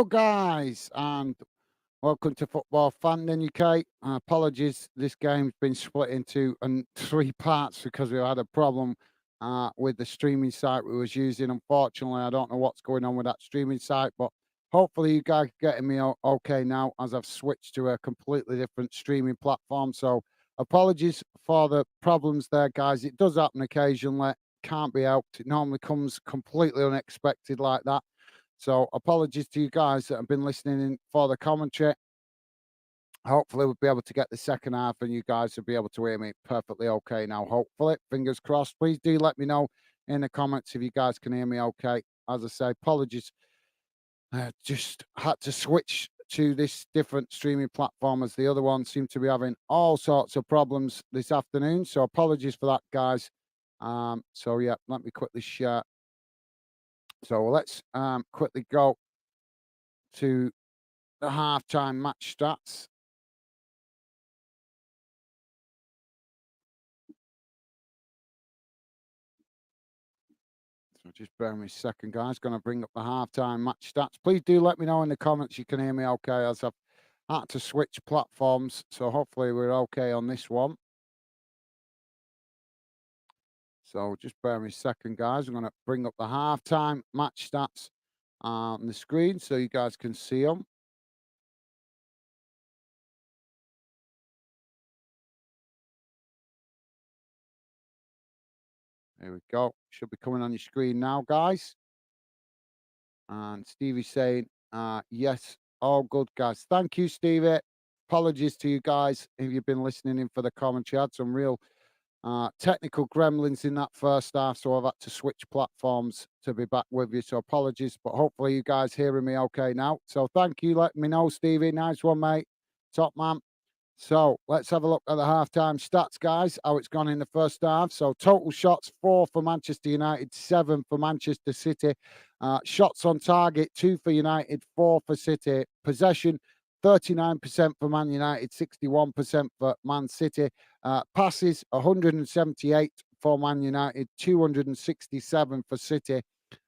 Hello, guys, and welcome to Football Fan UK. Apologies, this game's been split into three parts because we had a problem with the streaming site we was using. Unfortunately, I don't know what's going on with that streaming site, but hopefully you guys are getting me okay now as I've switched to a completely different streaming platform. So apologies for the problems there, guys. It does happen occasionally. Can't be helped. It normally comes completely unexpected like that. So apologies to you guys that have been listening in for the commentary. Hopefully we'll be able to get the second half and you guys will be able to hear me perfectly okay now. Hopefully, fingers crossed. Please do let me know in the comments if you guys can hear me okay. As I say, apologies. Just had to switch to this different streaming platform as the other one seemed to be having all sorts of problems this afternoon. So apologies for that, guys. So yeah, let me quickly share. So let's quickly go to the halftime match stats. So just bear with me a second, guys. Going to bring up the halftime match stats. Please do let me know in the comments you can hear me okay, as I've had to switch platforms. So hopefully we're okay on this one. So just bear with me a second, guys. I'm going to bring up the halftime match stats on the screen so you guys can see them. Here we go. Should be coming on your screen now, guys. And Stevie's saying, yes, all good, guys. Thank you, Stevie. Apologies to you guys if you've been listening in for the commentary. I had some real technical gremlins in that first half, so I've had to switch platforms to be back with you. So apologies, but hopefully you guys hearing me okay now. So thank you. Let me know, Stevie. Nice one, mate. Top man. So let's have a look at the halftime stats, guys, how it's gone in the first half. So total shots, 4 for Manchester United, 7 for Manchester City. Shots on target, 2 for United, 4 for City. Possession, 39% for Man United, 61% for Man City. Passes, 178 for Man United, 267 for City.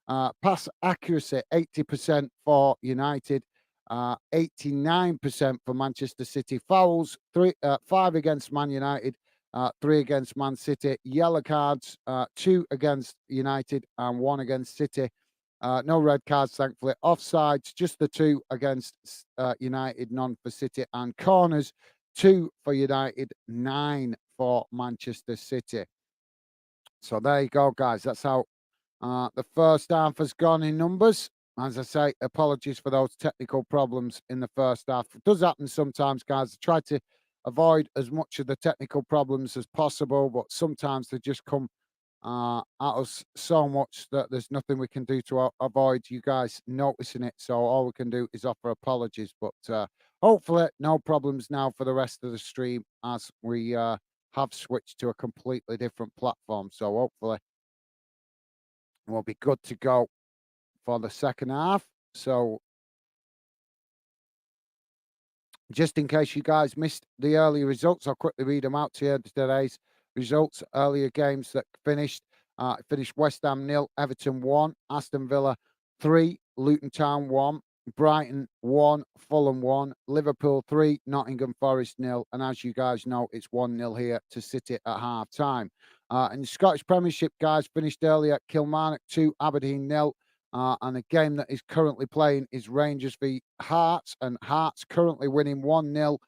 Pass accuracy, 80% for United. 89% for Manchester City. Fouls, 5 against Man United, 3 against Man City. Yellow cards, 2 against United and 1 against City. No red cards, thankfully. Offsides, just the 2 against United, none for City. And corners, 2 for United, 9 for Manchester City. So there you go, guys. That's how the first half has gone in numbers. As I say, apologies for those technical problems in the first half. It does happen sometimes, guys. I try to avoid as much of the technical problems as possible, but sometimes they just come at us so much that there's nothing we can do to avoid you guys noticing it. So all we can do is offer apologies. But hopefully, no problems now for the rest of the stream as we have switched to a completely different platform. So hopefully, we'll be good to go for the second half. So just in case you guys missed the early results, I'll quickly read them out to you. Today's results, earlier games that finished. Finished West Ham 0, Everton 1, Aston Villa 3, Luton Town 1, Brighton 1, Fulham 1, Liverpool 3, Nottingham Forest 0. And as you guys know, it's 1-0 here to City at half time. In the Scottish Premiership, guys, finished earlier. Kilmarnock 2, Aberdeen 0. And the game that is currently playing is Rangers v Hearts, and Hearts currently winning 1-0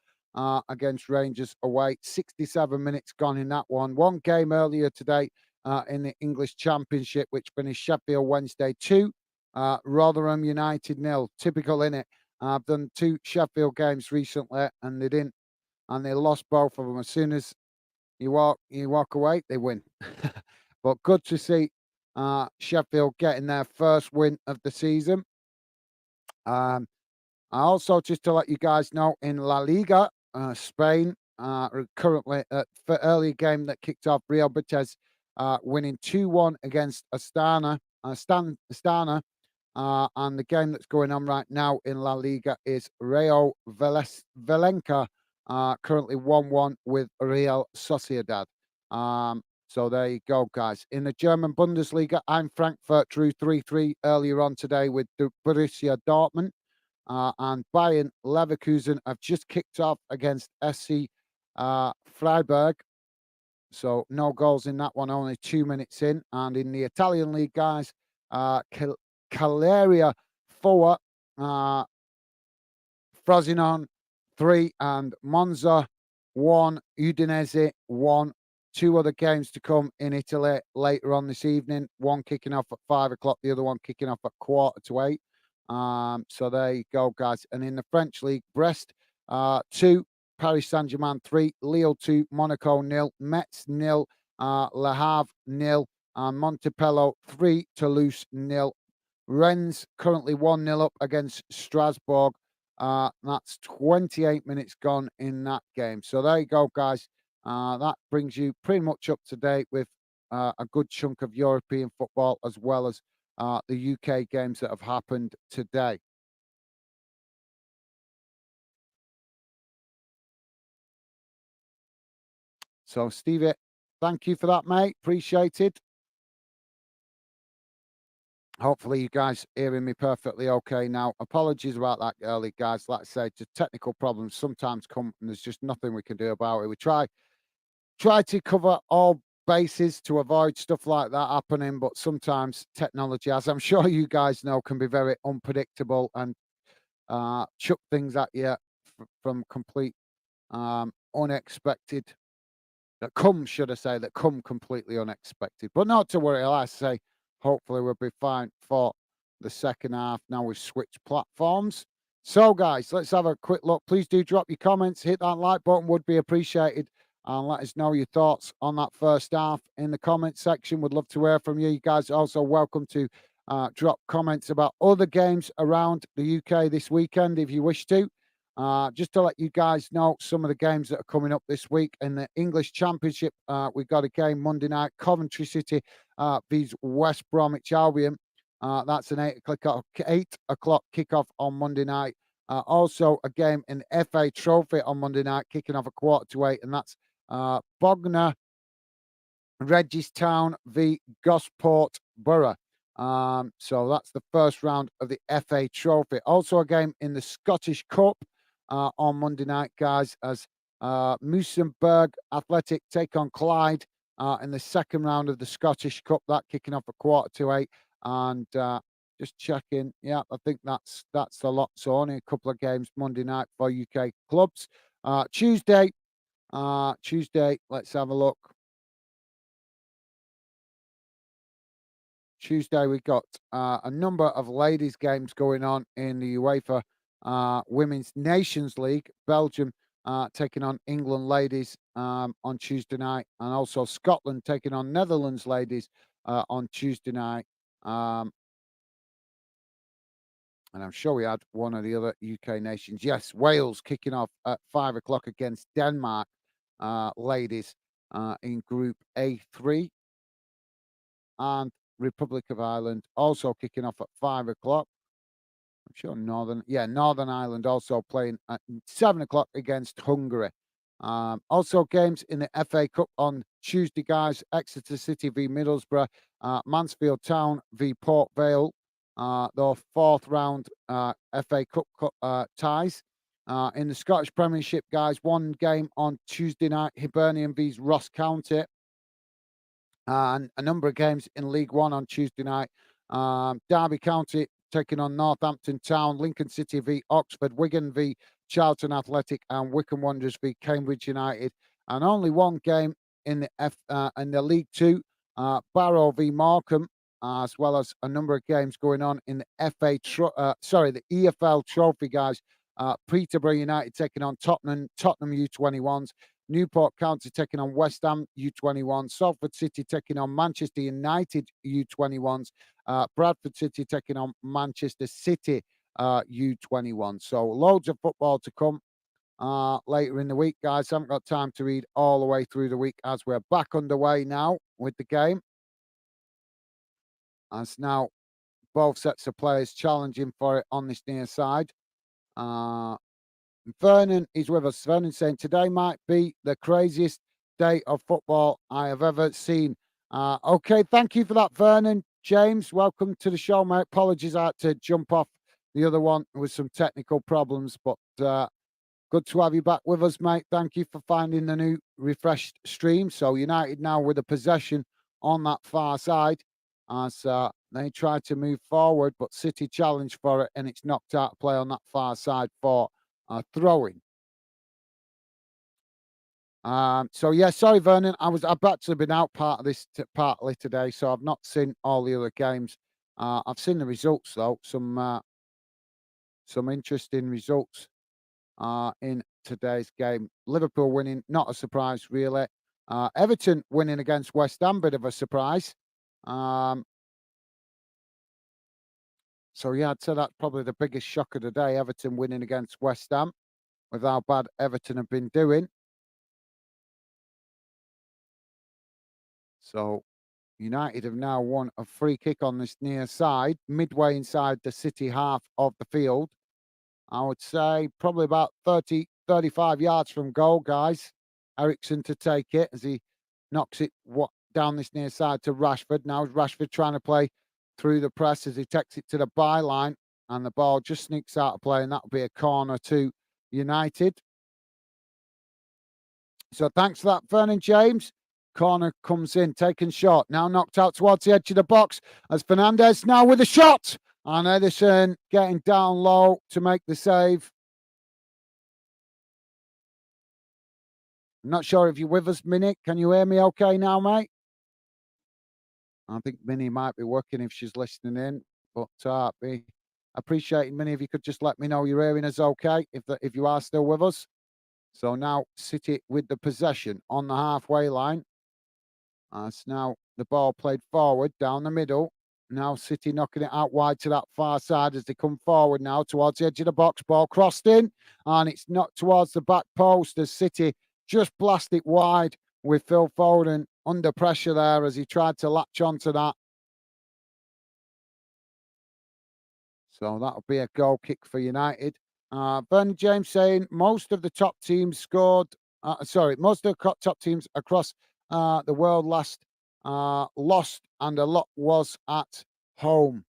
against Rangers away. 67 minutes gone in that one. One game earlier today in the English Championship, which finished Sheffield Wednesday 2, Rotherham United 0. Typical, innit? I've done 2 Sheffield games recently, and they didn't, and they lost both of them. As soon as you walk away, they win. But good to see Sheffield getting their first win of the season. I also, just to let you guys know, in La Liga, Spain, currently for early game that kicked off, Real Betis winning 2-1 against Astana. Astana. And the game that's going on right now in La Liga is Rayo Valenca, currently 1-1 with Real Sociedad. So there you go, guys. In the German Bundesliga, Frankfurt drew 3-3 earlier on today with Borussia Dortmund. and Bayern Leverkusen have just kicked off against SC Freiburg. So no goals in that one, only 2 minutes in. And in the Italian league, guys, Caleria 4, Frosinone 3, and Monza 1, Udinese 1. Two other games to come in Italy later on this evening. One kicking off at 5 o'clock, the other one kicking off at 7:15. So there you go, guys. And in the French league, Brest 2, Paris Saint-Germain 3, Lille 2, Monaco 0, Metz 0, Le Havre 0, and Montepello 3, Toulouse 0. Rennes currently 1-0 up against Strasbourg. That's 28 minutes gone in that game. So there you go, guys. That brings you pretty much up to date with a good chunk of European football, as well as the UK games that have happened today. So, Stevie, thank you for that, mate. Appreciate it. Hopefully, you guys hearing me perfectly okay now. Apologies about that early, guys. Like I say, just technical problems sometimes come, and there's just nothing we can do about it. We try to cover all bases to avoid stuff like that happening, but sometimes technology, as I'm sure you guys know, can be very unpredictable and chuck things at you from complete unexpected should I say, that come completely unexpected. But not to worry, like I say, hopefully we'll be fine for the second half. Now we've switched platforms. So, guys, let's have a quick look. Please do drop your comments, hit that like button, would be appreciated. And let us know your thoughts on that first half in the comment section. Would love to hear from you. You guys are also welcome to drop comments about other games around the UK this weekend if you wish to. Just to let you guys know some of the games that are coming up this week in the English Championship. We've got a game Monday night, Coventry City vs West Bromwich Albion. That's an 8 o'clock kickoff on Monday night. Also, a game in the FA Trophy on Monday night, kicking off at 7:45, and that's Bognor Registown v Gosport Borough. So that's the first round of the FA Trophy. Also, a game in the Scottish Cup on Monday night, guys, as Musenberg Athletic take on Clyde in the second round of the Scottish Cup. That kicking off at 7:45, and just checking. Yeah, I think that's the lot. So only a couple of games Monday night for UK clubs. Tuesday, let's have a look. Tuesday, we got a number of ladies' games going on in the UEFA Women's Nations League. Belgium taking on England ladies on Tuesday night, and also Scotland taking on Netherlands ladies on Tuesday night. And I'm sure we had one of the other UK nations. Yes, Wales kicking off at 5 o'clock against Denmark ladies in Group A3. And Republic of Ireland also kicking off at 5 o'clock. I'm sure Northern Ireland also playing at 7 o'clock against Hungary. Also games in the FA Cup on Tuesday, guys. Exeter City v Middlesbrough, Mansfield Town v Port Vale, the fourth round FA Cup ties. In the Scottish Premiership, guys, one game on Tuesday night, Hibernian v Ross County. And a number of games in League One on Tuesday night. Derby County taking on Northampton Town, Lincoln City v Oxford, Wigan v Charlton Athletic, and Wycombe Wanderers v Cambridge United. And only one game in the League Two, Barrow v Morecambe, as well as a number of games going on in the the EFL Trophy, guys. Peterborough United taking on Tottenham U21s. Newport County taking on West Ham U21, Salford City taking on Manchester United U21s, Bradford City taking on Manchester City U21. So loads of football to come later in the week, guys. Haven't got time to read all the way through the week as we're back underway now with the game. As now both sets of players challenging for it on this near side. Vernon is with us. Vernon saying, today might be the craziest day of football I have ever seen. Okay, thank you for that, Vernon. James, welcome to the show, mate. Apologies, I had to jump off The other one was some technical problems, but good to have you back with us, mate. Thank you for finding the new refreshed stream. So United now with a possession on that far side as they try to move forward, but City challenge for it, and it's knocked out of play on that far side for throwing. So yeah, sorry, Vernon. I've actually been out part of this partly today, so I've not seen all the other games. I've seen the results though. Some interesting results in today's game. Liverpool winning, not a surprise really. Everton winning against West Ham, bit of a surprise. Um, so yeah, I'd say that's probably the biggest shock of the day. Everton winning against West Ham, with how bad Everton have been doing. So United have now won a free kick on this near side, midway inside the City half of the field. I would say probably about 30, 35 yards from goal, guys. Ericsson to take it as he knocks it down this near side to Rashford. Now Rashford trying to play through the press as he takes it to the byline, and the ball just sneaks out of play, and that'll be a corner to United. So thanks for that, Vernon James. Corner comes in, taken shot. Now knocked out towards the edge of the box as Fernandez now with a shot. And Edison getting down low to make the save. I'm not sure if you're with us, Minnie. Can you hear me okay now, mate? I think Minnie might be working if she's listening in. But be appreciating, Minnie, if you could just let me know you're hearing us okay, if you are still with us. So now City with the possession on the halfway line. As now the ball played forward down the middle. Now City knocking it out wide to that far side as they come forward now towards the edge of the box. Ball crossed in and it's knocked towards the back post as City just blast it wide with Phil Foden under pressure there as he tried to latch onto that. So that'll be a goal kick for United. Vernon James saying most of the top teams scored. Most of the top teams across the world lost, and a lot was at home.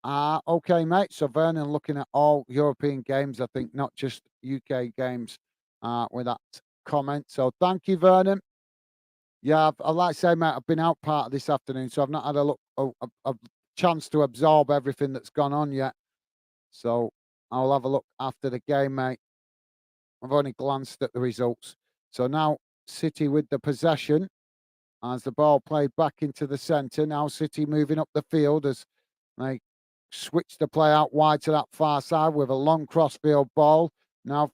Okay, mate. So Vernon looking at all European games, I think, not just UK games, with that comment. So thank you, Vernon. Yeah, I'd like to say, mate, I've been out part of this afternoon, so I've not had a chance to absorb everything that's gone on yet. So I'll have a look after the game, mate. I've only glanced at the results. So now City with the possession as the ball played back into the centre. Now City moving up the field as they switch the play out wide to that far side with a long crossfield ball. Now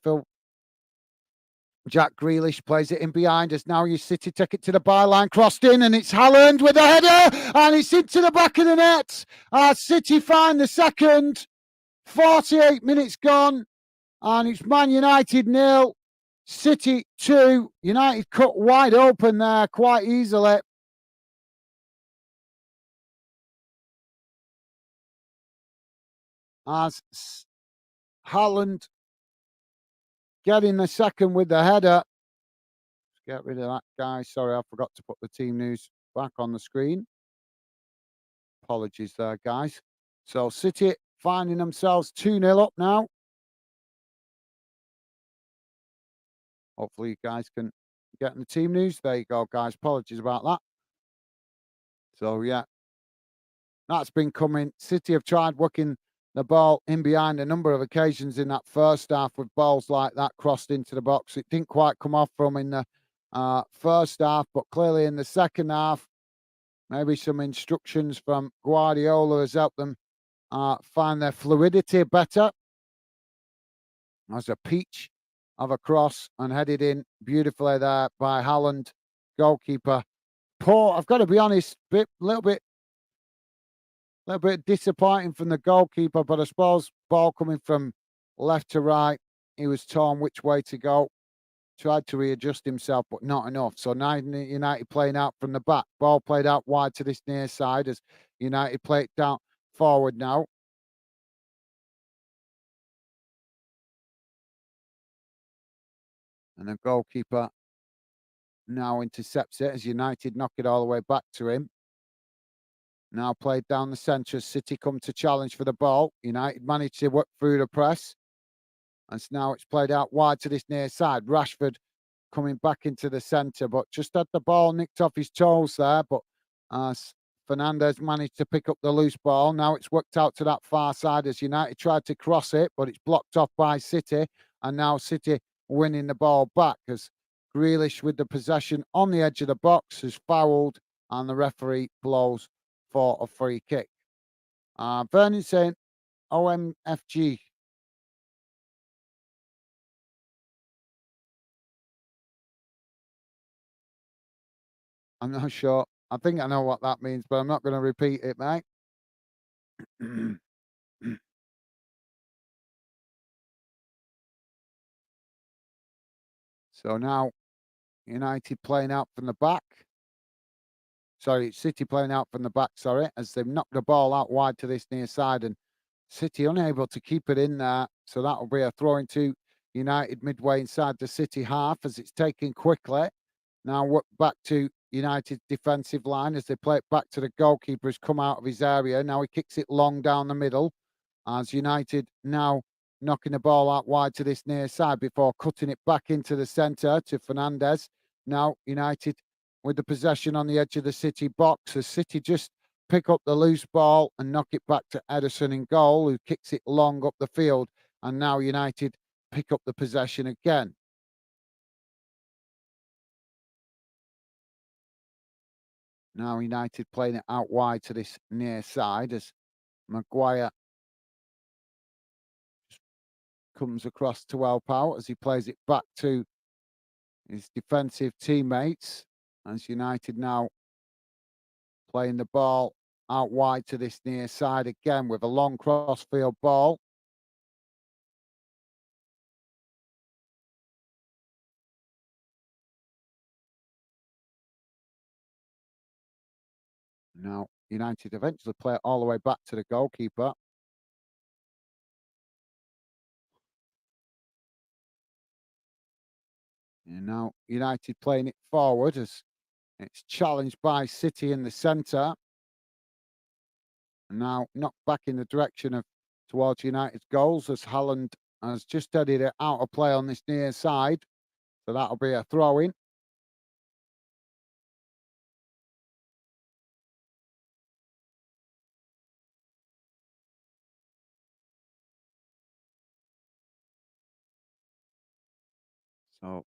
Jack Grealish plays it in behind us. Now you City take it to the byline, crossed in, and it's Haaland with a header, and it's into the back of the net. City find the second. 48 minutes gone, and it's Man United 0, City 2. United cut wide open there quite easily. As Haaland getting the second with the header. Let's get rid of that guy. Sorry, I forgot to put the team news back on the screen. Apologies there, guys. So City finding themselves 2-0 up now. Hopefully you guys can get in the team news. There you go, guys. Apologies about that. So, yeah, that's been coming. City have tried working the ball in behind a number of occasions in that first half with balls like that crossed into the box. It didn't quite come off from in the first half, but clearly in the second half, maybe some instructions from Guardiola has helped them find their fluidity better. As a peach of a cross and headed in beautifully there by Haaland, goalkeeper. Poor, I've got to be honest, little bit disappointing from the goalkeeper, but I suppose ball coming from left to right, he was torn which way to go. Tried to readjust himself, but not enough. So now United playing out from the back. Ball played out wide to this near side as United play it down forward now. And the goalkeeper now intercepts it as United knock it all the way back to him. Now played down the centre as City come to challenge for the ball. United managed to work through the press. And now it's played out wide to this near side. Rashford coming back into the centre, but just had the ball nicked off his toes there. But Fernandez managed to pick up the loose ball. Now it's worked out to that far side as United tried to cross it, but it's blocked off by City. And now City winning the ball back as Grealish with the possession on the edge of the box has fouled, and the referee blows for a free kick. Vernon saying OMFG. I'm not sure. I think I know what that means, but I'm not going to repeat it, mate. So now United playing out from the back. Sorry, City playing out from the back, sorry, as they've knocked the ball out wide to this near side, and City unable to keep it in there. So that'll be a throw into United midway inside the City half as it's taken quickly. Now back to United's defensive line as they play it back to the goalkeeper who's come out of his area. Now he kicks it long down the middle as United now knocking the ball out wide to this near side before cutting it back into the centre to Fernandez. Now United with the possession on the edge of the City box as City just pick up the loose ball and knock it back to Ederson in goal, who kicks it long up the field. And now United pick up the possession again. Now United playing it out wide to this near side as Maguire comes across to help out as he plays it back to his defensive teammates. As United now playing the ball out wide to this near side again with a long cross-field ball. Now United eventually play it all the way back to the goalkeeper. And now United playing it forward as it's challenged by City in the centre. And now knocked back in the direction of towards United's goals as Haaland has just headed it out of play on this near side. So that'll be a throw in. So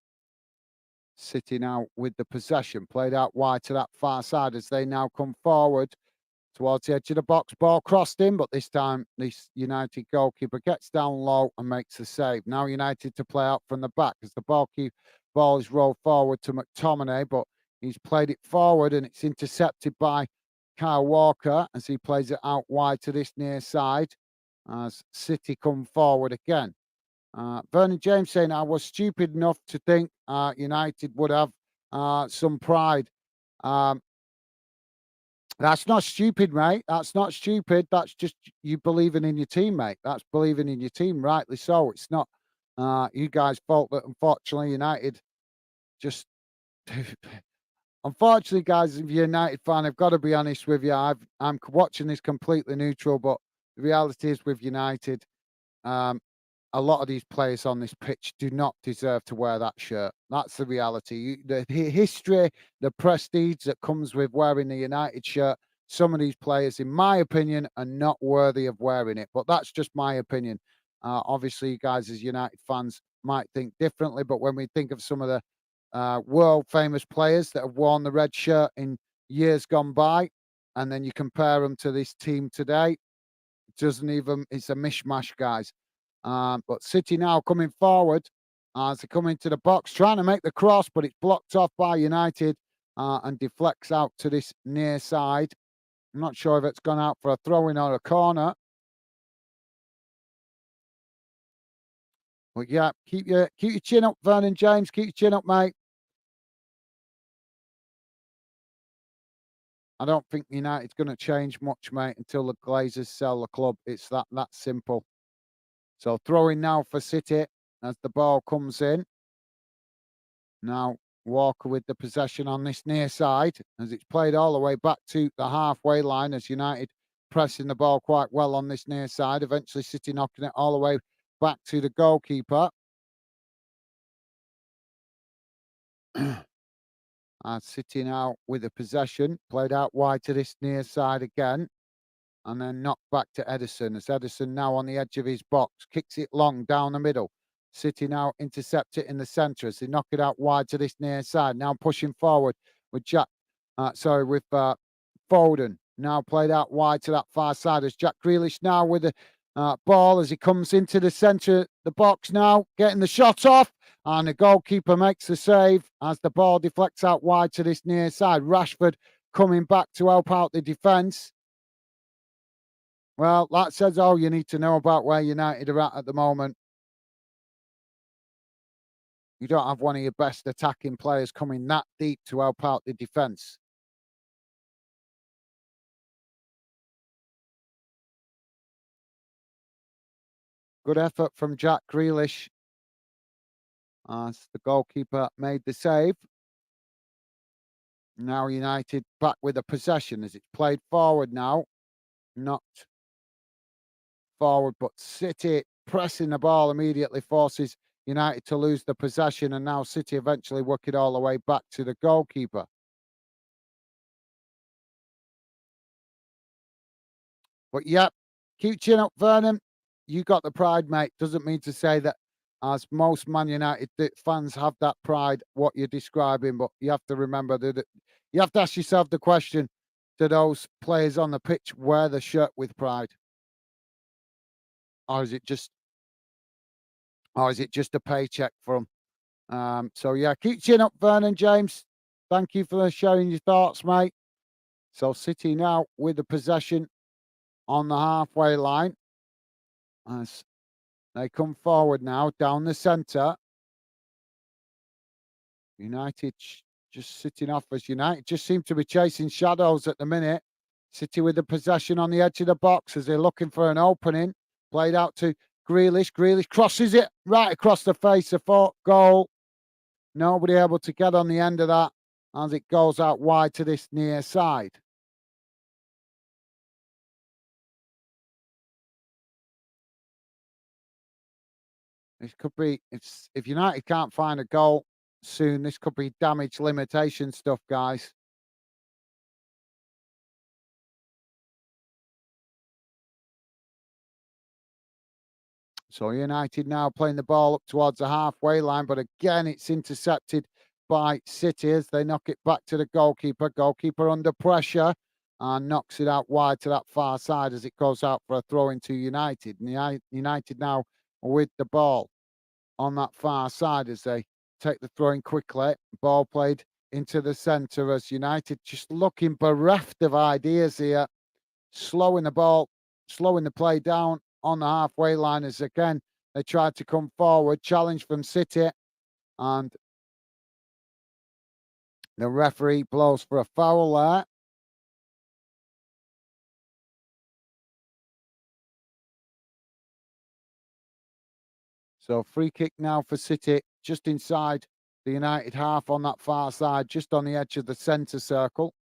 City now with the possession, played out wide to that far side as they now come forward towards the edge of the box. Ball crossed in, but this time this United goalkeeper gets down low and makes the save. Now United to play out from the back as the ball is rolled forward to McTominay, but he's played it forward and it's intercepted by Kyle Walker as he plays it out wide to this near side as City come forward again. Vernon James saying, I was stupid enough to think United would have some pride. Um, that's not stupid, mate. That's not stupid. That's just you believing in your team, mate. That's believing in your team, rightly so. It's not you guys' fault that unfortunately United just. Unfortunately, guys, if you're a United fan, I've got to be honest with you. I'm watching this completely neutral, but the reality is with United, um, a lot of these players on this pitch do not deserve to wear that shirt. That's the reality. The history, the prestige that comes with wearing the United shirt, some of these players, in my opinion, are not worthy of wearing it. But that's just my opinion. Obviously, you guys as United fans might think differently, but when we think of some of the world famous players that have worn the red shirt in years gone by, and then you compare them to this team today, it doesn't even, it's a mishmash, guys. But City now coming forward as they come into the box, trying to make the cross, but it's blocked off by United and deflects out to this near side. I'm not sure if it's gone out for a throw-in or a corner. But yeah, keep your chin up, Vernon James. Keep your chin up, mate. I don't think United's going to change much, mate, until the Glazers sell the club. It's that simple. So throwing now for City as the ball comes in. Now Walker with the possession on this near side as it's played all the way back to the halfway line as United pressing the ball quite well on this near side. Eventually City knocking it all the way back to the goalkeeper. And City now with the possession, played out wide to this near side again. And then knocked back to Edison as Edison now on the edge of his box, kicks it long down the middle. City now intercept it in the centre as they knock it out wide to this near side. Now pushing forward with Foden. Now played out wide to that far side as Jack Grealish now with the ball as he comes into the centre of the box now, getting the shot off. And the goalkeeper makes the save as the ball deflects out wide to this near side. Rashford coming back to help out the defence. Well, that says all you need to know about where United are at the moment. You don't have one of your best attacking players coming that deep to help out the defence. Good effort from Jack Grealish as the goalkeeper made the save. Now United back with the possession as it's played forward now. Not forward, but City pressing the ball immediately forces United to lose the possession, and now City eventually work it all the way back to the goalkeeper. But yep, keep chin up, Vernon. You got the pride, mate. Doesn't mean to say that as most Man United fans have that pride, what you're describing, but you have to remember that you have to ask yourself the question, do those players on the pitch wear the shirt with pride? Or is it just a paycheck for them? So yeah, keep chin up, Vernon James. Thank you for sharing your thoughts, mate. So City now with the possession on the halfway line as they come forward now down the centre. United just sitting off as United just seem to be chasing shadows at the minute. City with the possession on the edge of the box as they're looking for an opening. Played out to Grealish. Grealish crosses it right across the face of goal. Nobody able to get on the end of that as it goes out wide to this near side. This could be, if United can't find a goal soon, this could be damage limitation stuff, guys. So United now playing the ball up towards the halfway line, but again, it's intercepted by City as they knock it back to the goalkeeper. Goalkeeper under pressure and knocks it out wide to that far side as it goes out for a throw into United. And United now with the ball on that far side as they take the throw in quickly. Ball played into the centre as United just looking bereft of ideas here. Slowing the play down on the halfway line as again they tried to come forward. Challenge from City and the referee blows for a foul there. So free kick now for City just inside the United half on that far side, just on the edge of the centre circle.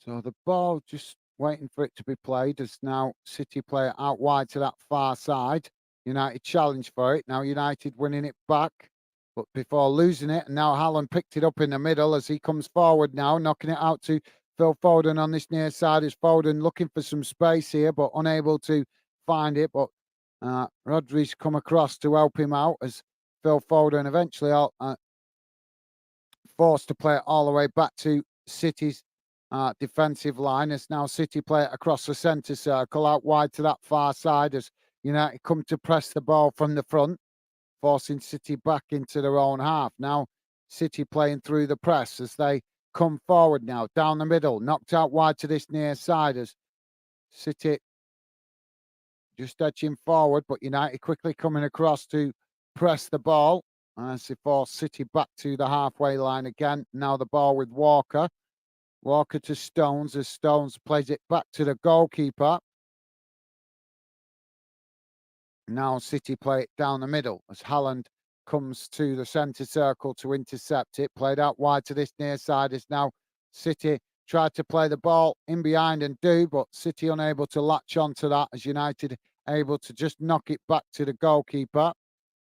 So the ball just waiting for it to be played as now City play it out wide to that far side. United challenge for it. Now United winning it back, but before losing it. And now Haaland picked it up in the middle as he comes forward now, knocking it out to Phil Foden on this near side. Is Foden looking for some space here, but unable to find it. But Rodri's come across to help him out as Phil Foden eventually forced to play it all the way back to City's defensive line as now City play it across the centre circle out wide to that far side as United come to press the ball from the front, forcing City back into their own half. Now City playing through the press as they come forward now down the middle, knocked out wide to this near side as City just edging forward, but United quickly coming across to press the ball. as they force City back to the halfway line again. Now the ball with Walker. Walker to Stones as Stones plays it back to the goalkeeper. Now City play it down the middle as Haaland comes to the centre circle to intercept it. Played out wide to this near side as now City tried to play the ball in behind and do, but City unable to latch onto that as United able to just knock it back to the goalkeeper.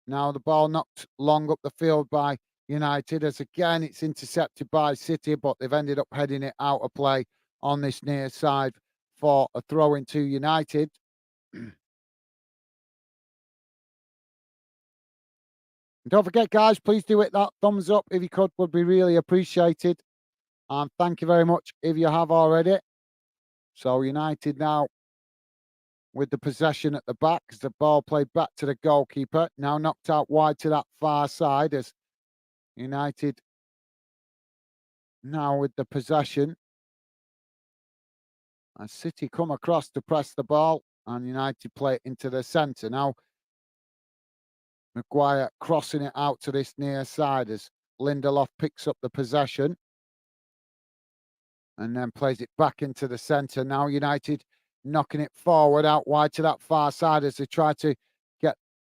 Now the ball knocked long up the field by United as again it's intercepted by City, but they've ended up heading it out of play on this near side for a throw into United. Don't forget, guys, please do hit that thumbs up if you could, would be really appreciated. And thank you very much if you have already. So United now with the possession at the back as the ball played back to the goalkeeper. Now knocked out wide to that far side as United now with the possession. As City come across to press the ball and United play it into the centre. Now Maguire crossing it out to this near side as Lindelof picks up the possession and then plays it back into the centre. Now United knocking it forward out wide to that far side as they try to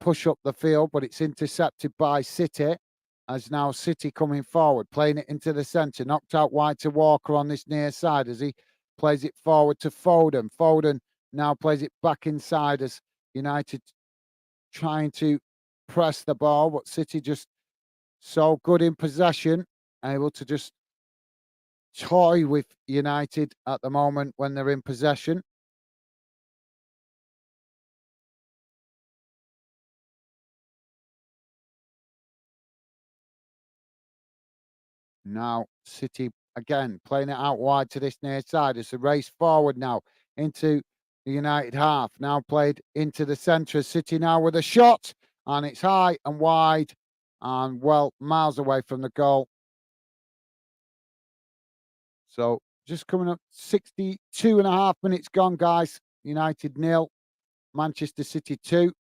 push up the field, but it's intercepted by City as now City coming forward, playing it into the centre, knocked out wide to Walker on this near side as he plays it forward to Foden. Foden now plays it back inside as United trying to press the ball, but City just so good in possession, able to just toy with United at the moment when they're in possession. Now City again playing it out wide to this near side. It's a race forward now into the United half. Now played into the centre. City now with a shot and it's high and wide and well miles away from the goal. So just coming up 62 and a half minutes gone, guys. United 0, Manchester City 2.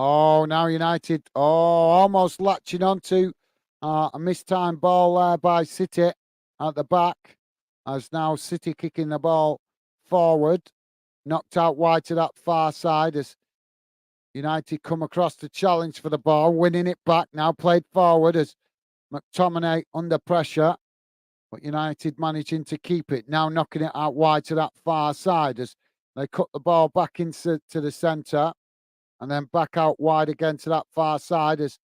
Oh, now United, almost latching onto a mistimed ball there by City at the back. As now City kicking the ball forward, knocked out wide to that far side as United come across the challenge for the ball, winning it back. Now played forward as McTominay under pressure, but United managing to keep it. Now knocking it out wide to that far side as they cut the ball back into the centre. And then back out wide again to that far side as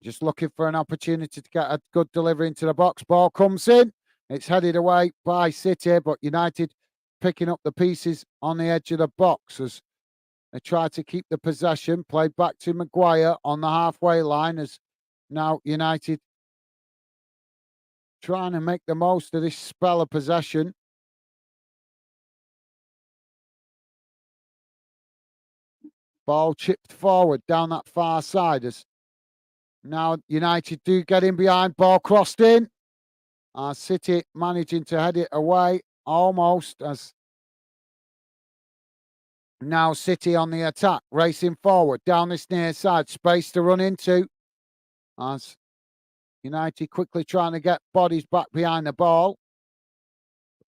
just looking for an opportunity to get a good delivery into the box. Ball comes in. It's headed away by City, but United picking up the pieces on the edge of the box as they try to keep the possession. Played back to Maguire on the halfway line as now United trying to make the most of this spell of possession. Ball chipped forward down that far side as now United do get in behind. Ball crossed in. City managing to head it away almost as now City on the attack, racing forward down this near side. Space to run into as United quickly trying to get bodies back behind the ball.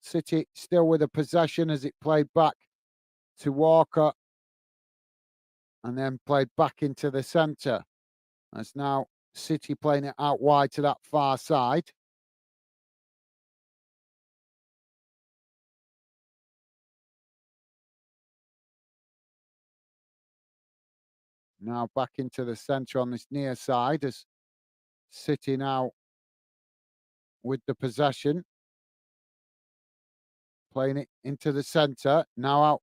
City still with a possession as it played back to Walker and then played back into the centre. As now City playing it out wide to that far side. Now back into the centre on this near side as City now with the possession. Playing it into the centre. Now out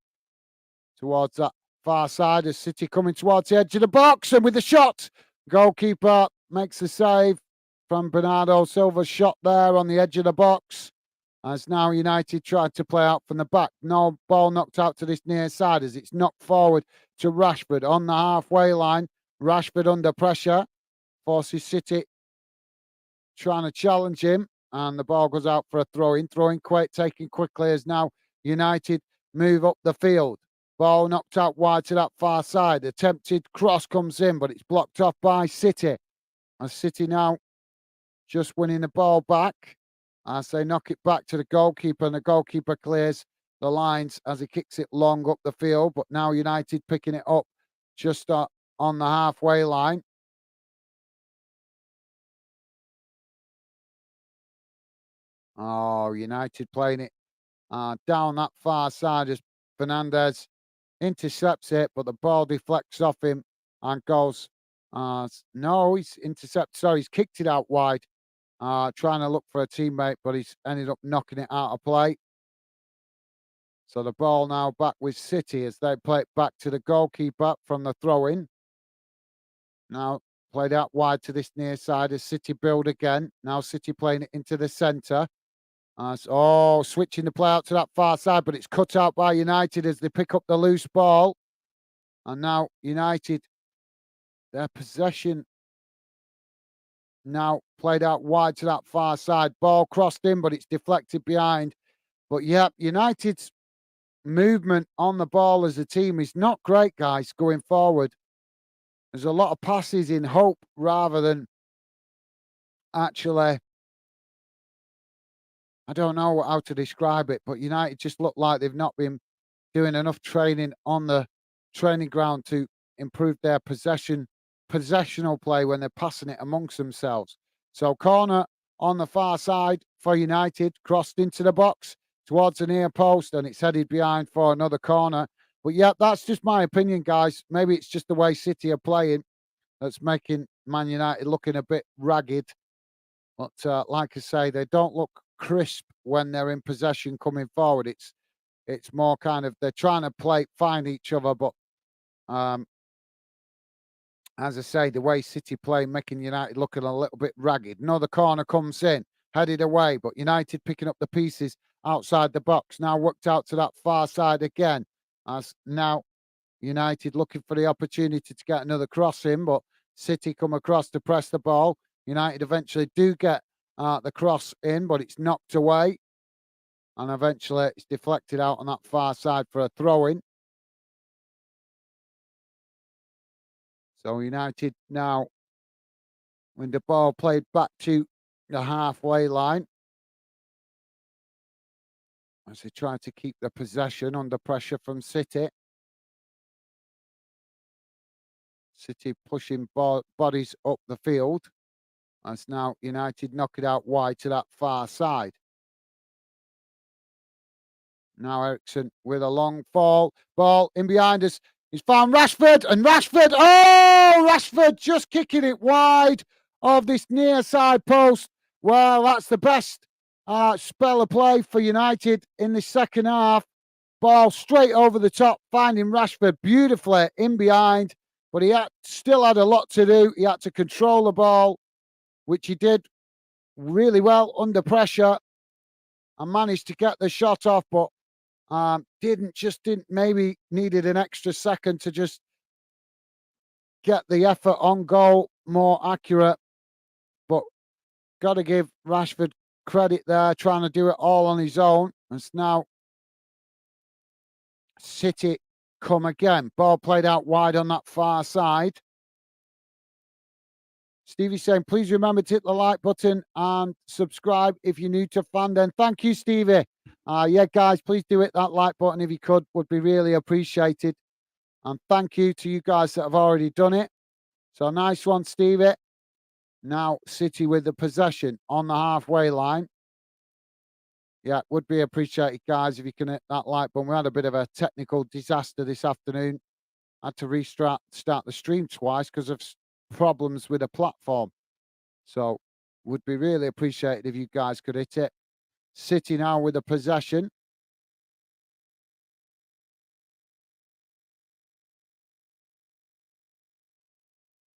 towards that far side as City coming towards the edge of the box and with the shot. Goalkeeper makes the save from Bernardo Silva's shot there on the edge of the box. As now United tried to play out from the back. No ball knocked out to this near side as it's knocked forward to Rashford on the halfway line. Rashford under pressure, forces City trying to challenge him, and the ball goes out for a throw-in. Throw-in quick, taken quickly as now United move up the field. Ball knocked out wide to that far side. Attempted cross comes in, but it's blocked off by City. And City now just winning the ball back as they knock it back to the goalkeeper, and the goalkeeper clears the lines as he kicks it long up the field. But now United picking it up just on the halfway line. Oh, United playing it down that far side as Fernandez intercepts it, but the ball deflects off him and goes. No, he's intercepted. Sorry, he's kicked it out wide, trying to look for a teammate, but he's ended up knocking it out of play. So the ball now back with City as they play it back to the goalkeeper from the throw-in. Now played out wide to this near side as City build again. Now City playing it into the centre. Switching the play out to that far side, but it's cut out by United as they pick up the loose ball. And now United, their possession now played out wide to that far side. Ball crossed in, but it's deflected behind. But yeah, United's movement on the ball as a team is not great, guys, going forward. There's a lot of passes in hope rather than actually, I don't know how to describe it, but United just look like they've not been doing enough training on the training ground to improve their possessional play when they're passing it amongst themselves. So corner on the far side for United, crossed into the box towards the near post, and it's headed behind for another corner. But yeah, that's just my opinion, guys. Maybe it's just the way City are playing that's making Man United looking a bit ragged. But like I say, they don't look crisp when they're in possession coming forward. It's more kind of they're trying to find each other, but um, as I say, the way City play making United looking a little bit ragged. Another corner comes in, headed away, but United picking up the pieces outside the box. Now worked out to that far side again. As now United looking for the opportunity to get another cross in, but City come across to press the ball. United eventually do get the cross in, but it's knocked away. And eventually it's deflected out on that far side for a throw-in. So United now, when the ball played back to the halfway line, as they try to keep the possession under pressure from City. City pushing bodies up the field. As now United knock it out wide to that far side. Now Ericsson with a long ball in behind us. He's found Rashford, and Rashford just kicking it wide of this near side post. Well, that's the best spell of play for United in the second half. Ball straight over the top, finding Rashford beautifully in behind, but he still had a lot to do. He had to control the ball, which he did really well under pressure, and managed to get the shot off, but didn't maybe needed an extra second to just get the effort on goal more accurate. But got to give Rashford credit there, trying to do it all on his own. It's now City come again. Ball played out wide on that far side. Stevie's saying, please remember to hit the like button and subscribe if you're new to Foden. Thank you, Stevie. Yeah, guys, please do hit that like button if you could. Would be really appreciated. And thank you to you guys that have already done it. So nice one, Stevie. Now City with the possession on the halfway line. Yeah, would be appreciated, guys, if you can hit that like button. We had a bit of a technical disaster this afternoon. Had to start the stream twice because of problems with the platform. So would be really appreciated if you guys could hit it. City now with the possession.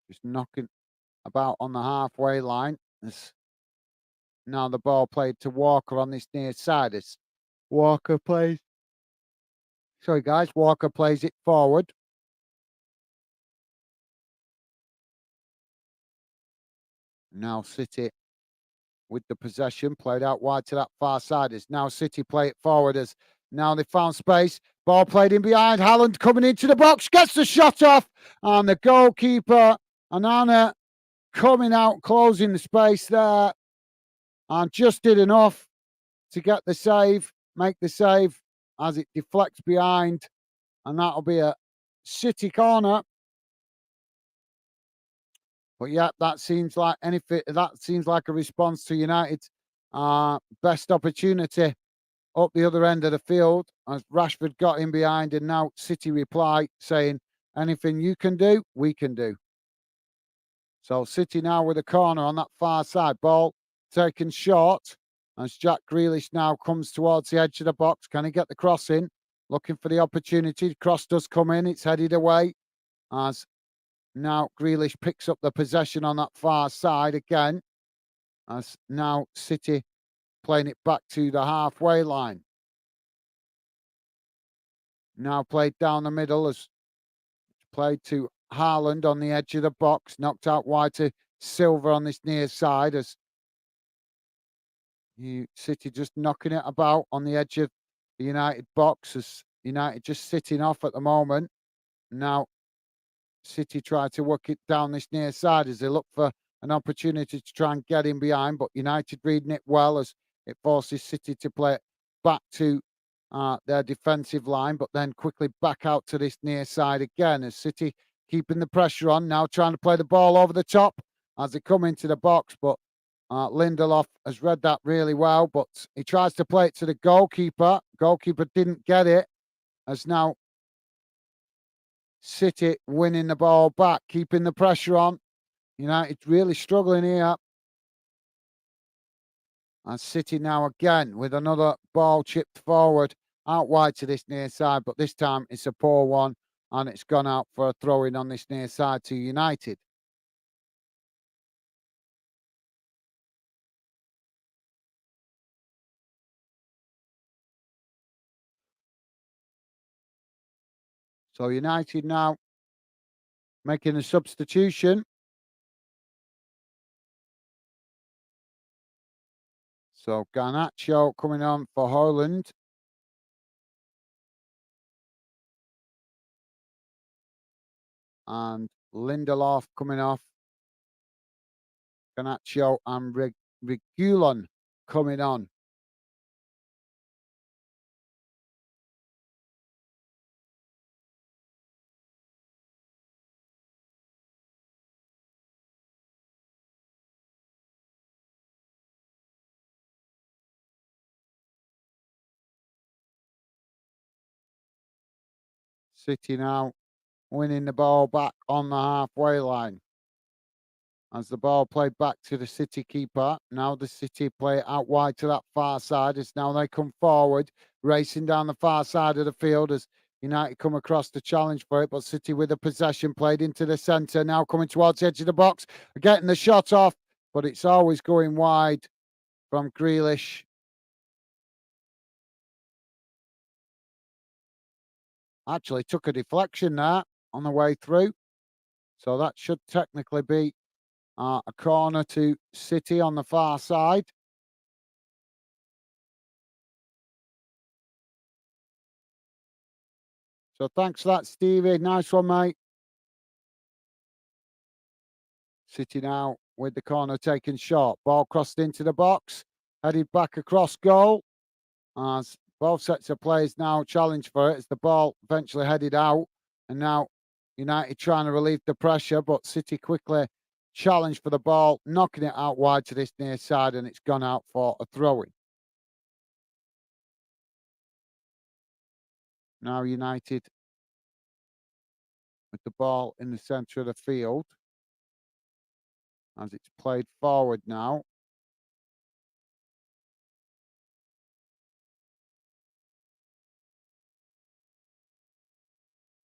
Just knocking about on the halfway line. Now the ball played to Walker on this near side as Walker plays. Sorry, guys. Walker plays it forward. Now City with the possession, played out wide to that far side. As now City play it forward as now they found space. Ball played in behind. Haaland coming into the box, gets the shot off, and the goalkeeper, Anana, coming out, closing the space there, and just did enough to get the save, make the save as it deflects behind, and that'll be a City corner. But yeah, that seems like anything. That seems like a response to United's best opportunity up the other end of the field as Rashford got in behind, and now City reply saying, "Anything you can do, we can do." So City now with a corner on that far side, ball taken short as Jack Grealish now comes towards the edge of the box. Can he get the cross in? Looking for the opportunity. The cross does come in. It's headed away as now Grealish picks up the possession on that far side again as now City playing it back to the halfway line. Now played down the middle as played to Haaland on the edge of the box, knocked out wide to Silva on this near side as City just knocking it about on the edge of the United box as United just sitting off at the moment. Now City try to work it down this near side as they look for an opportunity to try and get in behind, but United reading it well as it forces City to play it back to their defensive line, but then quickly back out to this near side again as City keeping the pressure on, now trying to play the ball over the top as they come into the box, but Lindelof has read that really well, but he tries to play it to the goalkeeper. Goalkeeper didn't get it as now City winning the ball back, keeping the pressure on. United really struggling here. And City now again with another ball chipped forward out wide to this near side, but this time it's a poor one and it's gone out for a throw in on this near side to United. So United now making a substitution. So Garnacho coming on for Holland. And Lindelof coming off. Garnacho and Regulon coming on. City now winning the ball back on the halfway line. As the ball played back to the City keeper. Now the City play it out wide to that far side as now they come forward, racing down the far side of the field as United come across the challenge for it. But City with the possession played into the centre, now coming towards the edge of the box, getting the shot off, but it's always going wide from Grealish. Actually took a deflection there on the way through. So that should technically be a corner to City on the far side. So thanks for that, Stevie. Nice one, mate. City now with the corner taken short. Ball crossed into the box, headed back across goal. As both sets of players now challenge for it as the ball eventually headed out. And now United trying to relieve the pressure, but City quickly challenge for the ball, knocking it out wide to this near side, and it's gone out for a throw-in. Now United with the ball in the centre of the field as it's played forward now.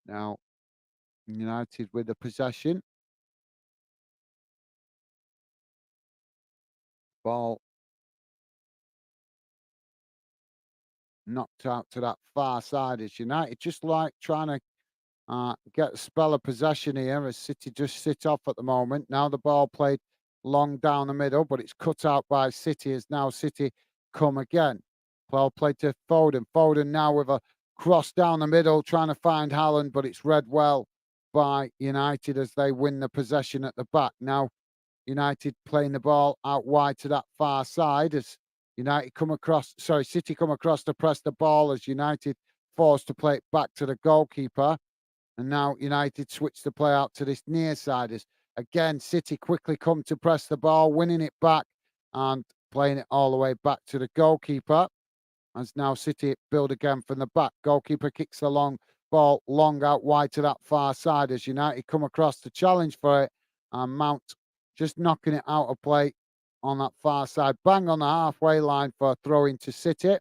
Now United with the possession. Ball knocked out to that far side as United just like trying to get a spell of possession here as City just sit off at the moment. Now the ball played long down the middle, but it's cut out by City as now City come again. Ball played to Foden. Foden now with a cross down the middle, trying to find Haaland, but it's read well by United as they win the possession at the back. Now United playing the ball out wide to that far side as City come across to press the ball as United forced to play it back to the goalkeeper. And now United switch the play out to this near side as again City quickly come to press the ball, winning it back and playing it all the way back to the goalkeeper. As now City build again from the back. Goalkeeper kicks the long ball long out wide to that far side as United come across to challenge for it. And Mount just knocking it out of play on that far side. Bang on the halfway line for a throw into City.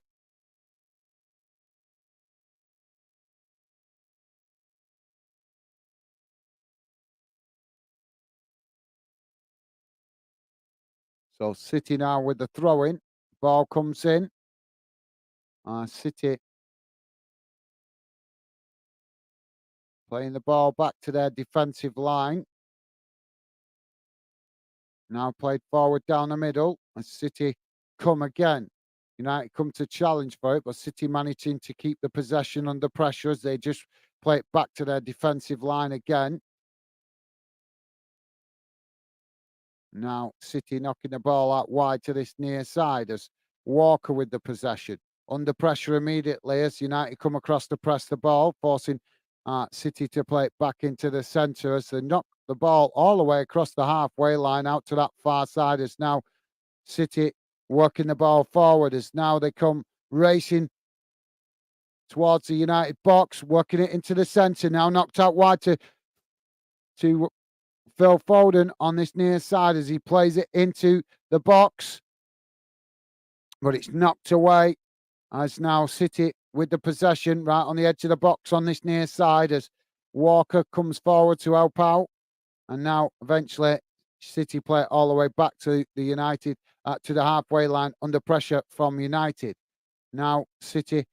So City now with the throw in. Ball comes in. City playing the ball back to their defensive line. Now played forward down the middle. And City come again. United come to challenge for it, but City managing to keep the possession under pressure as they just play it back to their defensive line again. Now City knocking the ball out wide to this near side as Walker with the possession. Under pressure immediately as United come across to press the ball, forcing City to play it back into the centre as they knock the ball all the way across the halfway line out to that far side as now City working the ball forward as now they come racing towards the United box, working it into the centre. Now knocked out wide to Phil Foden on this near side as he plays it into the box. But it's knocked away as now City with the possession right on the edge of the box on this near side as Walker comes forward to help out. And now eventually City play it all the way back to the United, to the halfway line under pressure from United. Now City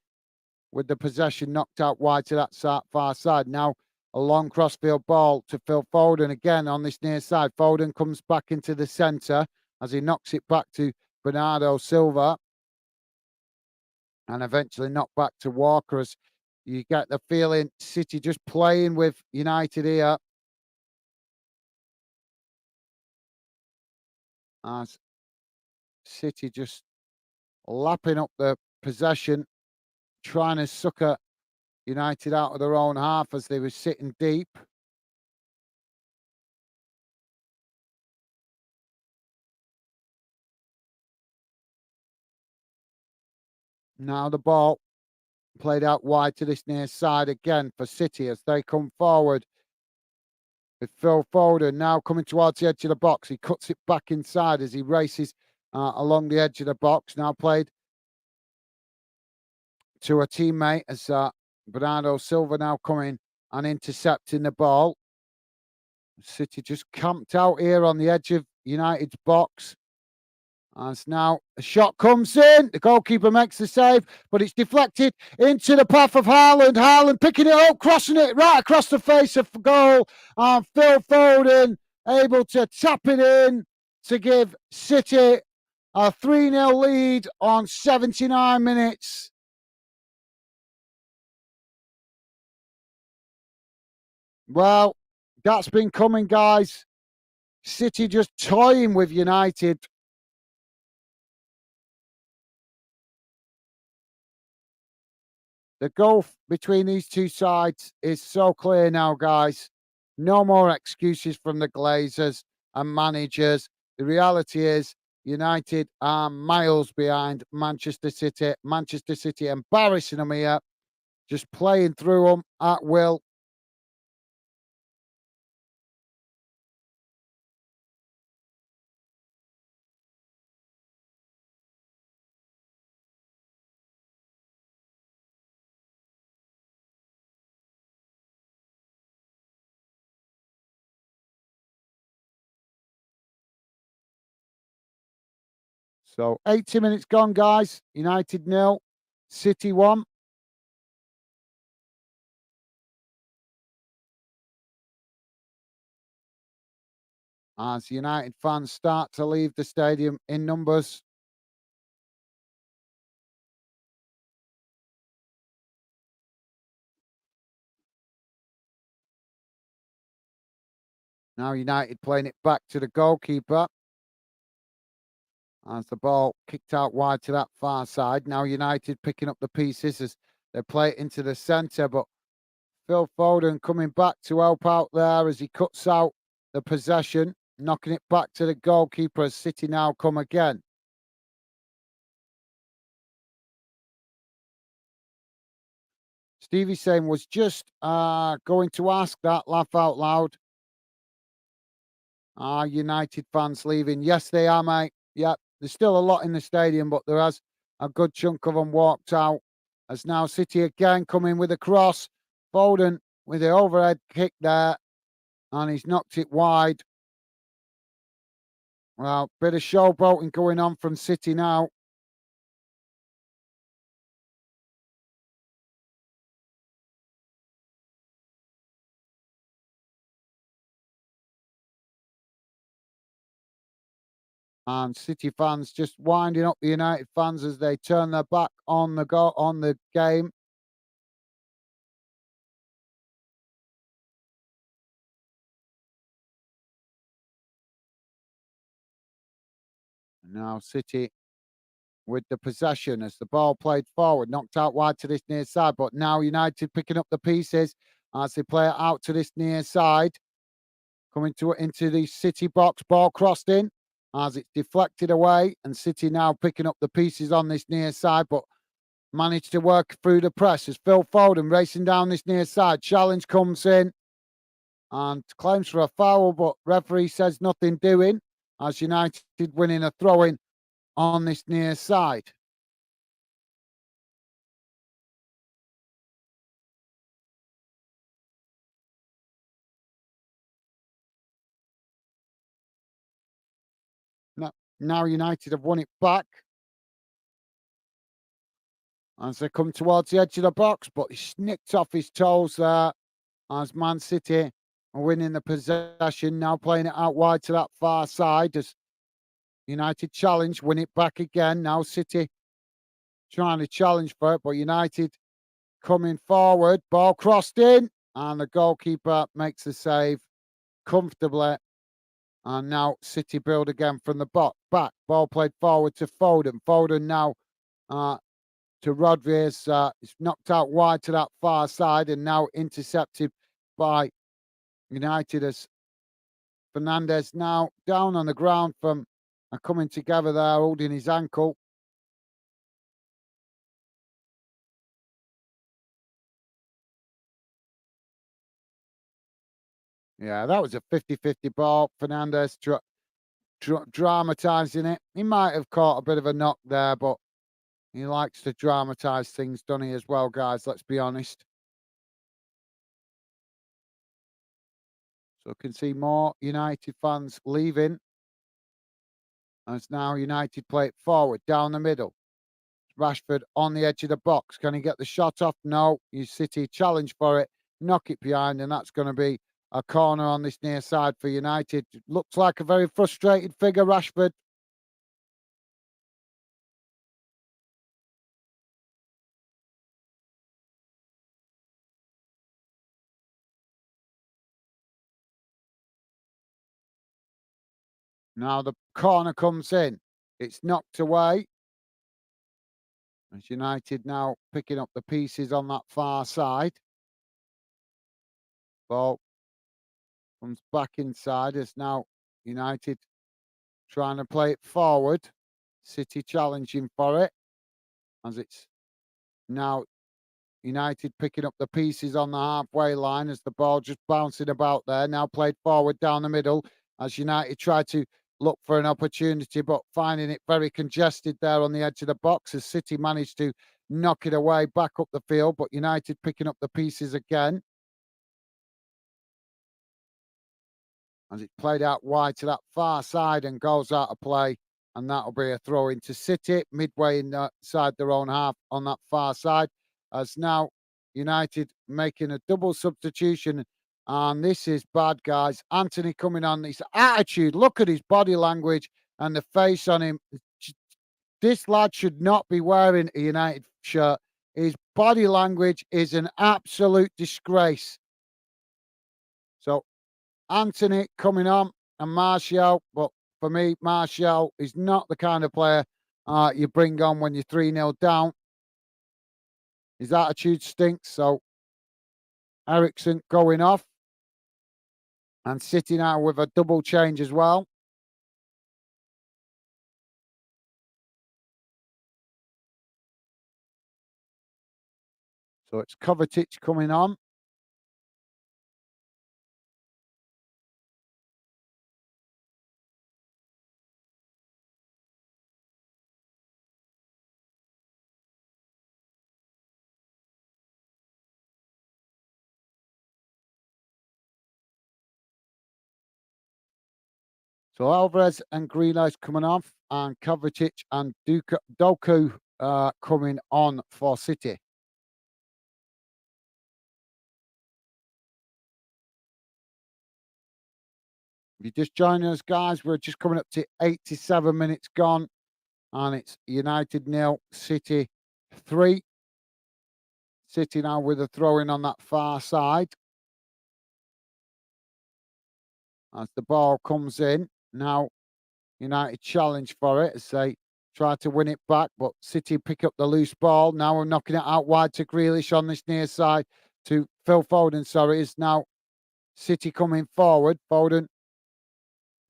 with the possession knocked out wide to that far side. Now a long crossfield ball to Phil Foden again on this near side. Foden comes back into the centre as he knocks it back to Bernardo Silva and eventually knocked back to Walker as you get the feeling City just playing with United here as City just lapping up the possession, trying to sucker United out of their own half as they were sitting deep. Now the ball played out wide to this near side again for City as they come forward with Phil Foden now coming towards the edge of the box. He cuts it back inside as he races along the edge of the box. Now played to a teammate as Bernardo Silva now coming and intercepting the ball. City just camped out here on the edge of United's box. As now a shot comes in, the goalkeeper makes the save, but it's deflected into the path of Haaland. Haaland picking it up, crossing it right across the face of the goal. And Phil Foden able to tap it in to give City a 3-0 lead on 79 minutes. Well, that's been coming, guys. City just toying with United. The gulf between these two sides is so clear now, guys. No more excuses from the Glazers and managers. The reality is, United are miles behind Manchester City. Manchester City embarrassing them here, just playing through them at will. So 80 minutes gone, guys. United nil, City 1. As United fans start to leave the stadium in numbers. Now United playing it back to the goalkeeper. As the ball kicked out wide to that far side. Now United picking up the pieces as they play it into the centre. But Phil Foden coming back to help out there as he cuts out the possession, knocking it back to the goalkeeper as City now come again. Stevie saying was just going to ask that, laugh out loud. United fans leaving. Yes, they are, mate. Yep, there's still a lot in the stadium, but there has a good chunk of them walked out. As now City again coming with a cross. Foden with the overhead kick there, and he's knocked it wide. Well, bit of showboating going on from City now. And City fans just winding up the United fans as they turn their back on the game. Now City with the possession as the ball played forward, knocked out wide to this near side. But now United picking up the pieces as they play it out to this near side. Coming to into the City box, ball crossed in as it's deflected away. And City now picking up the pieces on this near side, but managed to work through the press as Phil Foden racing down this near side. Challenge comes in and claims for a foul, but referee says nothing doing as United winning a throw-in on this near side. Now United have won it back as they come towards the edge of the box, but he snicked off his toes there as Man City are winning the possession. Now playing it out wide to that far side as United challenge, win it back again. Now City trying to challenge for it, but United coming forward. Ball crossed in, and the goalkeeper makes the save comfortably. And now City build again from the back. Ball played forward to Foden. Foden now to Rodriguez. It's knocked out wide to that far side and now intercepted by United as Fernandez now down on the ground from coming together there, holding his ankle. Yeah, that was a 50-50 ball. Fernandez dramatising it. He might have caught a bit of a knock there, but he likes to dramatise things, doesn't he, as well, guys? Let's be honest. So I can see more United fans leaving. As now United play it forward, down the middle. Rashford on the edge of the box. Can he get the shot off? No. You City challenge for it. Knock it behind, and that's going to be a corner on this near side for United. Looks like a very frustrated figure, Rashford. Now the corner comes in. It's knocked away. As United now picking up the pieces on that far side. Ball comes back inside as now United trying to play it forward. City challenging for it. As it's now United picking up the pieces on the halfway line as the ball just bouncing about there. Now played forward down the middle as United try to look for an opportunity, but finding it very congested there on the edge of the box as City managed to knock it away back up the field, but United picking up the pieces again. As it played out wide to that far side and goes out of play. and that'll be a throw into City, midway inside their own half on that far side. As now United making a double substitution, and this is bad, guys. Anthony coming on, his attitude, look at his body language and the face on him. This lad should not be wearing a United shirt. His body language is an absolute disgrace. So Anthony coming on and Martial, but for me, Martial is not the kind of player you bring on when you're 3-0 down. His attitude stinks. So Ericsson going off, and City now with a double change as well. So it's Kovacic coming on. So Alvarez and Grealish coming off, and Kovacic and Doku coming on for City. If you just join us, guys, we're just coming up to 87 minutes gone, and it's United 0, City 3. City now with a throw-in on that far side. As the ball comes in, now United challenge for it as they try to win it back, but City pick up the loose ball. Now we're knocking it out wide to Grealish on this near side to Phil Foden. Sorry, it's now City coming forward. Foden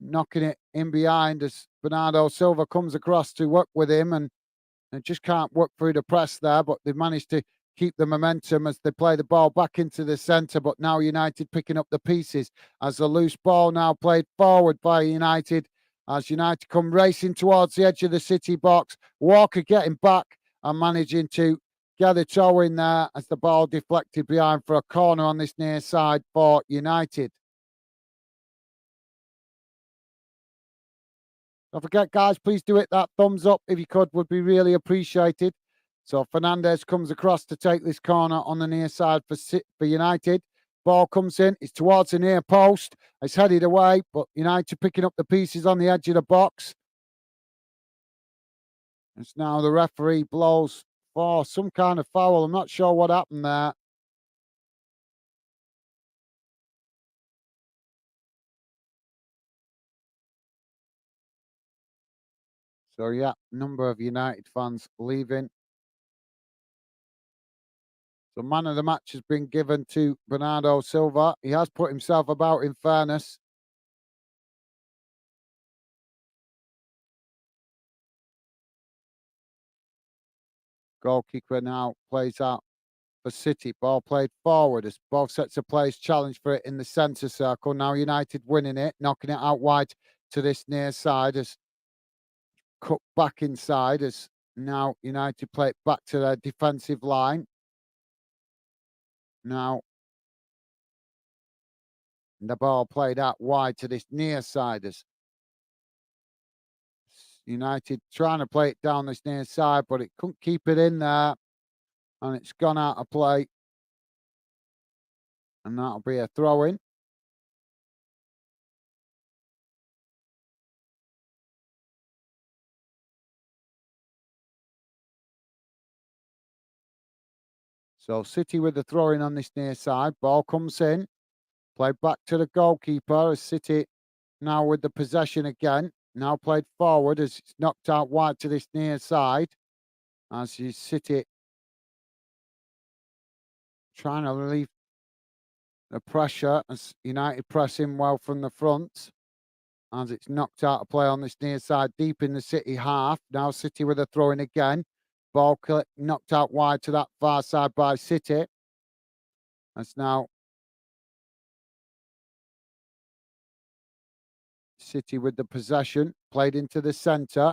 knocking it in behind as Bernardo Silva comes across to work with him, and just can't work through the press there, but they've managed to keep the momentum as they play the ball back into the centre. But now United picking up the pieces as the loose ball now played forward by United, as United come racing towards the edge of the City box. Walker getting back and managing to get a toe in there as the ball deflected behind for a corner on this near side for United. Don't forget, guys, please do hit that thumbs up if you could, would be really appreciated. So Fernandez comes across to take this corner on the near side for United. Ball comes in, it's towards the near post. It's headed away, but United picking up the pieces on the edge of the box. It's now the referee blows for some kind of foul. I'm not sure what happened there. So, yeah, number of United fans leaving. So man of the match has been given to Bernardo Silva. He has put himself about, in fairness. Goalkeeper now plays out for City. Ball played forward as both sets of players challenge for it in the centre circle. Now United winning it, knocking it out wide to this near side as cut back inside as now United play it back to their defensive line. Now the ball played out wide to this near side as United trying to play it down this near side, but it couldn't keep it in there, and it's gone out of play. And that'll be a throw in. So City with the throw in on this near side. Ball comes in. Played back to the goalkeeper as City now with the possession again. Now played forward as it's knocked out wide to this near side. As you City trying to relieve the pressure as United pressing well from the front. As it's knocked out of play on this near side deep in the City half. Now City with a throw in again. Ball knocked out wide to that far side by City. That's now City with the possession. Played into the centre.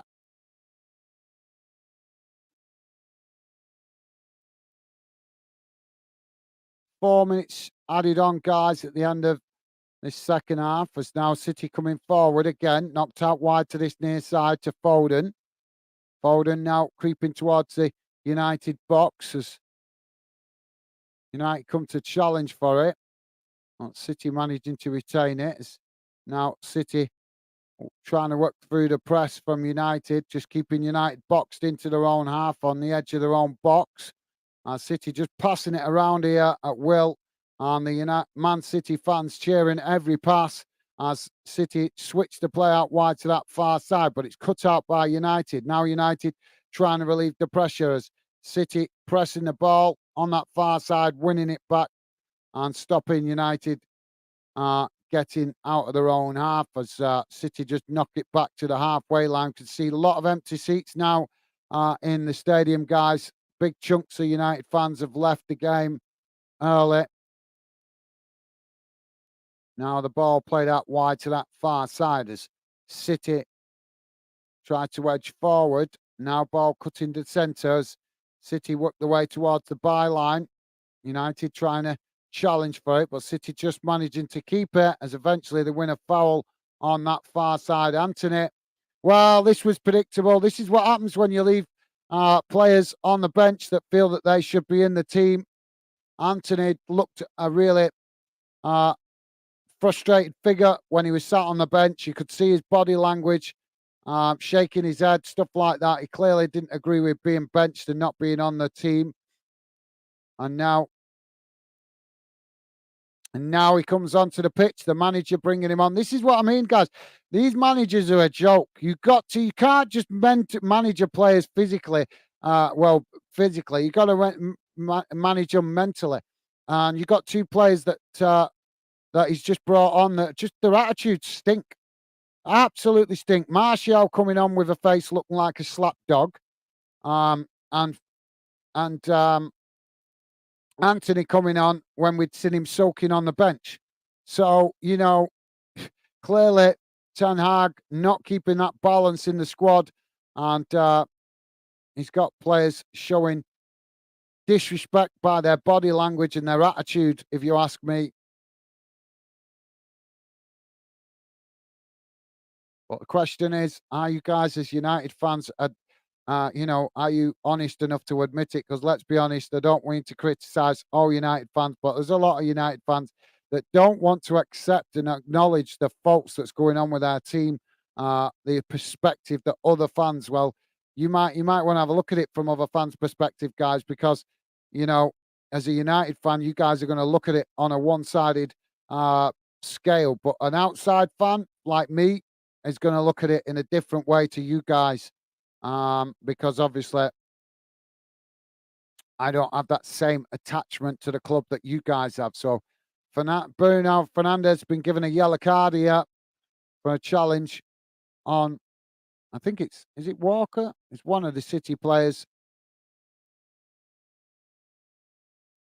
4 minutes added on, guys, at the end of this second half as now City coming forward again, knocked out wide to this near side to Foden. Foden now creeping towards the United box as United come to challenge for it. Well, City managing to retain it. As now City trying to work through the press from United, just keeping United boxed into their own half on the edge of their own box. City just passing it around here at will. And the Man City fans cheering every pass as City switch the play out wide to that far side, but it's cut out by United. Now United trying to relieve the pressure as City pressing the ball on that far side, winning it back and stopping United getting out of their own half as City just knock it back to the halfway line. Can see a lot of empty seats now in the stadium, guys. Big chunks of United fans have left the game early. Now the ball played out wide to that far side as City tried to edge forward. Now ball cut into the centres. City worked the way towards the byline. United trying to challenge for it, but City just managing to keep it as eventually they win a foul on that far side. Anthony, well, this was predictable. This is what happens when you leave players on the bench that feel that they should be in the team. Anthony looked a really frustrated figure when he was sat on the bench. You could see his body language, shaking his head, stuff like that. He clearly didn't agree with being benched and not being on the team. And now he comes onto the pitch, the manager bringing him on. This is what I mean, guys. These managers are a joke. You can't just manage your players physically. Physically, you got to manage them mentally. And you got two players that he's just brought on that just their attitudes stink. Absolutely stink. Martial coming on with a face looking like a slap dog. And Anthony coming on when we'd seen him soaking on the bench. So, clearly Ten Hag not keeping that balance in the squad. And he's got players showing disrespect by their body language and their attitude, if you ask me. But the question is, are you guys as United fans, are you honest enough to admit it? Because let's be honest, I don't mean to criticise all United fans, but there's a lot of United fans that don't want to accept and acknowledge the faults that's going on with our team, the perspective that other fans, well, you might want to have a look at it from other fans' perspective, guys, because, as a United fan, you guys are going to look at it on a one-sided scale, but an outside fan like me is going to look at it in a different way to you guys. Because obviously I don't have that same attachment to the club that you guys have. So Bruno Fernandes has been given a yellow card here for a challenge on, I think is it Walker? It's one of the City players.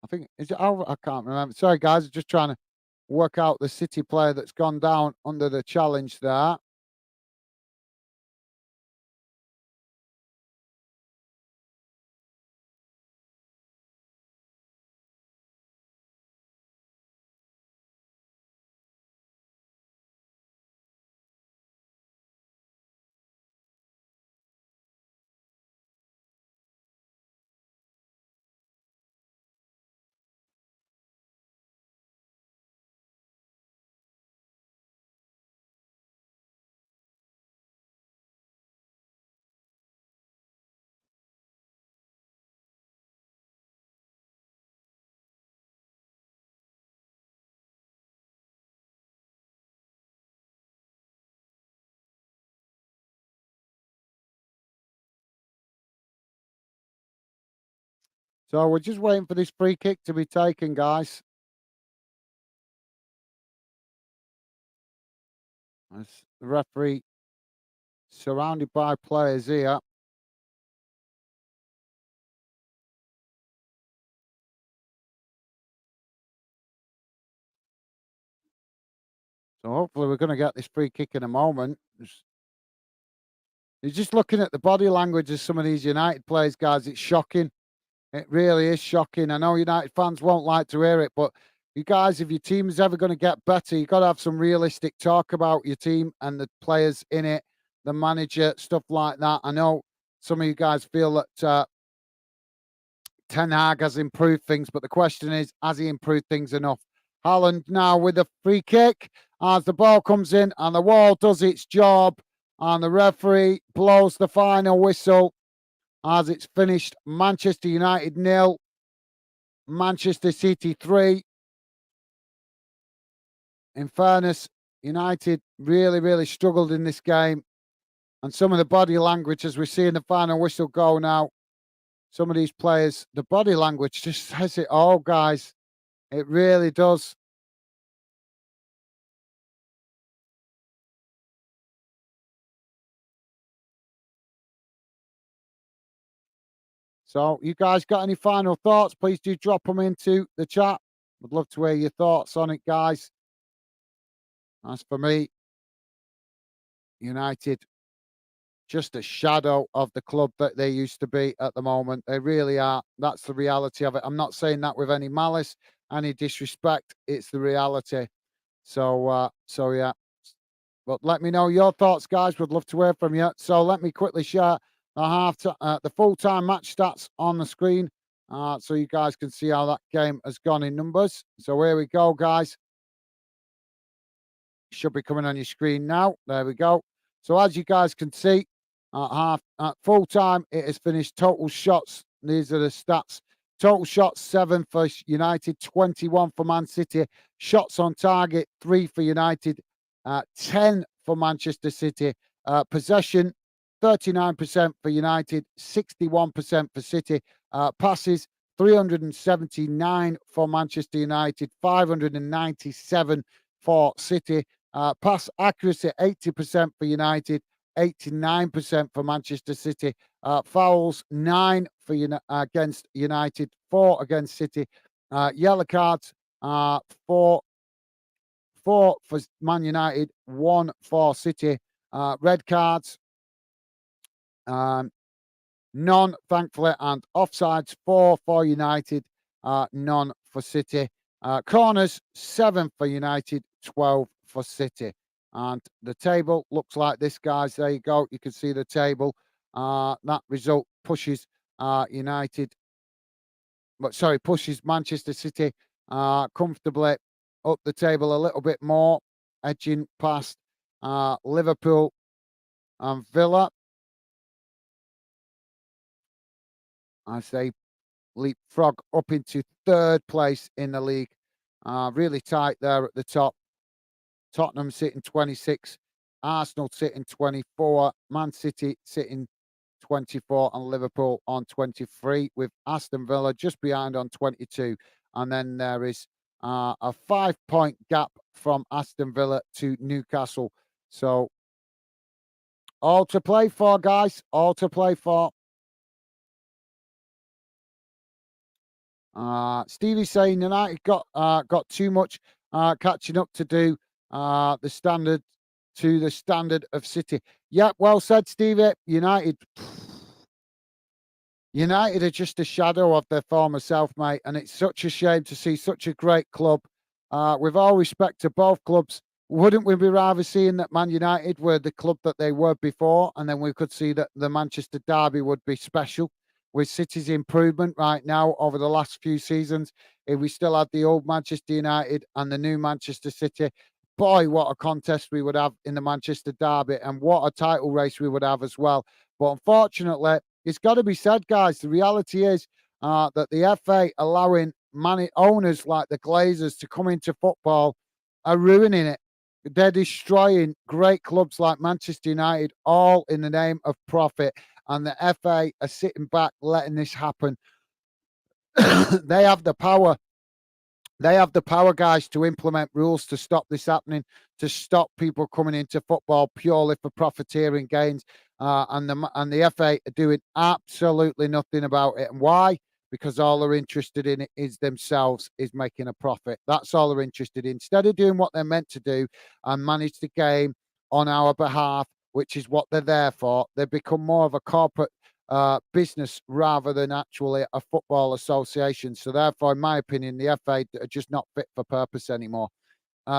I think, is it Alva? I can't remember. Sorry, guys, I'm just trying to work out the City player that's gone down under the challenge there. So we're just waiting for this free kick to be taken, guys. As the referee surrounded by players here. So hopefully we're going to get this free kick in a moment. You're just looking at the body language of some of these United players, guys. It's shocking. It really is shocking. I know United fans won't like to hear it, but, you guys, if your team is ever going to get better, you've got to have some realistic talk about your team and the players in it, the manager, stuff like that. I know some of you guys feel that Ten Hag has improved things, but the question is, has he improved things enough? Haaland now with a free kick as the ball comes in and the wall does its job and the referee blows the final whistle as it's finished. Manchester United 0, Manchester City 3. In fairness, United really struggled in this game, and some of the body language as we see in the final whistle go now, some of these players, the body language just says it all, guys. It really does. So, you guys got any final thoughts? Please do drop them into the chat. Would love to hear your thoughts on it, guys. As for me, United, just a shadow of the club that they used to be at the moment. They really are. That's the reality of it. I'm not saying that with any malice, any disrespect. It's the reality. So yeah. But let me know your thoughts, guys. Would love to hear from you. So let me quickly share the full-time match stats on the screen, so you guys can see how that game has gone in numbers. So here we go, guys. Should be coming on your screen now. There we go. So as you guys can see, at full time, it has finished total shots. These are the stats. Total shots 7 for United, 21 for Man City. Shots on target 3 for United, 10 for Manchester City. Possession 39% for United, 61% for City. Passes 379 for Manchester United, 597 for City. Pass accuracy 80% for United, 89% for Manchester City. Fouls 9 for against United, 4 against City. Yellow cards 4 for Man United, 1 for City. Red cards none, thankfully, and offsides 4 for United, none for City. Corners 7 for United, 12 for City. And the table looks like this, guys. There you go. You can see the table. That result pushes pushes Manchester City comfortably up the table a little bit more, edging past Liverpool and Villa as they leapfrog up into third place in the league. Really tight there at the top. Tottenham sitting 26, Arsenal sitting 24, Man City sitting 24, and Liverpool on 23, with Aston Villa just behind on 22. And then there is a 5-point gap from Aston Villa to Newcastle. So all to play for, guys. All to play for. Stevie saying United got too much catching up to do. The standard of City. Yeah, well said, Stevie. United are just a shadow of their former self, mate, and it's such a shame to see such a great club. With all respect to both clubs, wouldn't we be rather seeing that Man United were the club that they were before, and then we could see that the Manchester derby would be special? With City's improvement right now over the last few seasons, if we still had the old Manchester United and the new Manchester City, boy, what a contest we would have in the Manchester derby, and what a title race we would have as well. But unfortunately, it's got to be said, guys, the reality is that the FA allowing owners like the Glazers to come into football are ruining it. They're destroying great clubs like Manchester United, all in the name of profit. And the FA are sitting back, letting this happen. They have the power. They have the power, guys, to implement rules to stop this happening, to stop people coming into football purely for profiteering gains. And the FA are doing absolutely nothing about it. And why? Because all they're interested in is themselves, is making a profit. That's all they're interested in. Instead of doing what they're meant to do and manage the game on our behalf, which is what they're there for, they've become more of a corporate business rather than actually a football association. So therefore, in my opinion, the FA are just not fit for purpose anymore.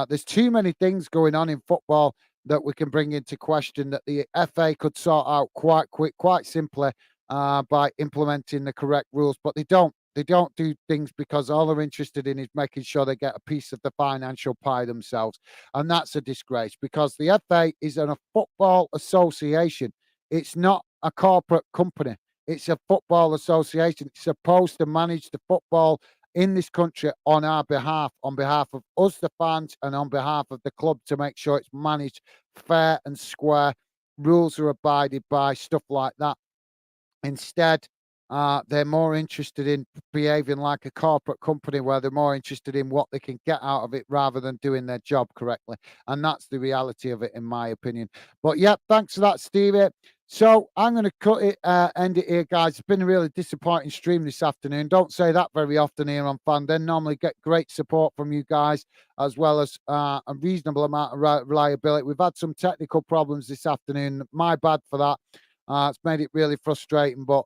There's too many things going on in football that we can bring into question that the FA could sort out quite quick, quite simply by implementing the correct rules, but they don't. They don't do things because all they're interested in is making sure they get a piece of the financial pie themselves. And that's a disgrace because the FA is a football association. It's not a corporate company. It's a football association. It's supposed to manage the football in this country on behalf of us, the fans, and on behalf of the club to make sure it's managed fair and square. Rules are abided by, stuff like that. Instead, they're more interested in behaving like a corporate company where they're more interested in what they can get out of it rather than doing their job correctly. And that's the reality of it, in my opinion. But yeah, thanks for that, Stevie. So I'm going to cut it, end it here, guys. It's been a really disappointing stream this afternoon. Don't say that very often here on Fandom. Normally get great support from you guys, as well as a reasonable amount of reliability. We've had some technical problems this afternoon. My bad for that. It's made it really frustrating, but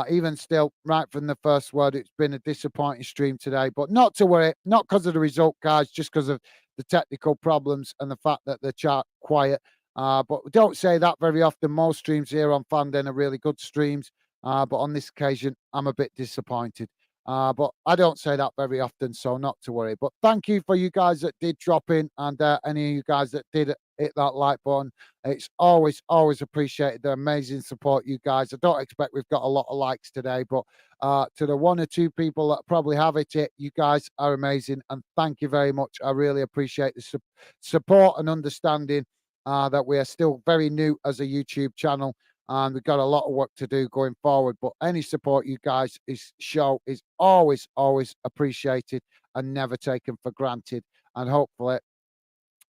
even still, right from the first word, it's been a disappointing stream today. But not to worry, not because of the result, guys, just because of the technical problems and the fact that the chat quiet. But we don't say that very often. Most streams here on Fandom are really good streams. But on this occasion, I'm a bit disappointed. But I don't say that very often, so not to worry. But thank you for you guys that did drop in and any of you guys that did hit that like button. It's always, always appreciated the amazing support, you guys. I don't expect we've got a lot of likes today, but to the one or two people that probably have it, you guys are amazing. And thank you very much. I really appreciate the support and understanding that we are still very new as a YouTube channel. And we've got a lot of work to do going forward. But any support you guys show is always, always appreciated and never taken for granted. And hopefully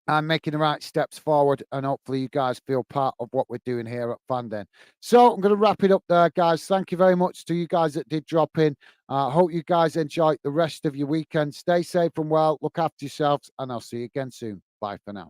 I'm making the right steps forward, and hopefully you guys feel part of what we're doing here at Fandom. So I'm going to wrap it up there, guys. Thank you very much to you guys that did drop in. Hope you guys enjoy the rest of your weekend. Stay safe and well. Look after yourselves, and I'll see you again soon. Bye for now.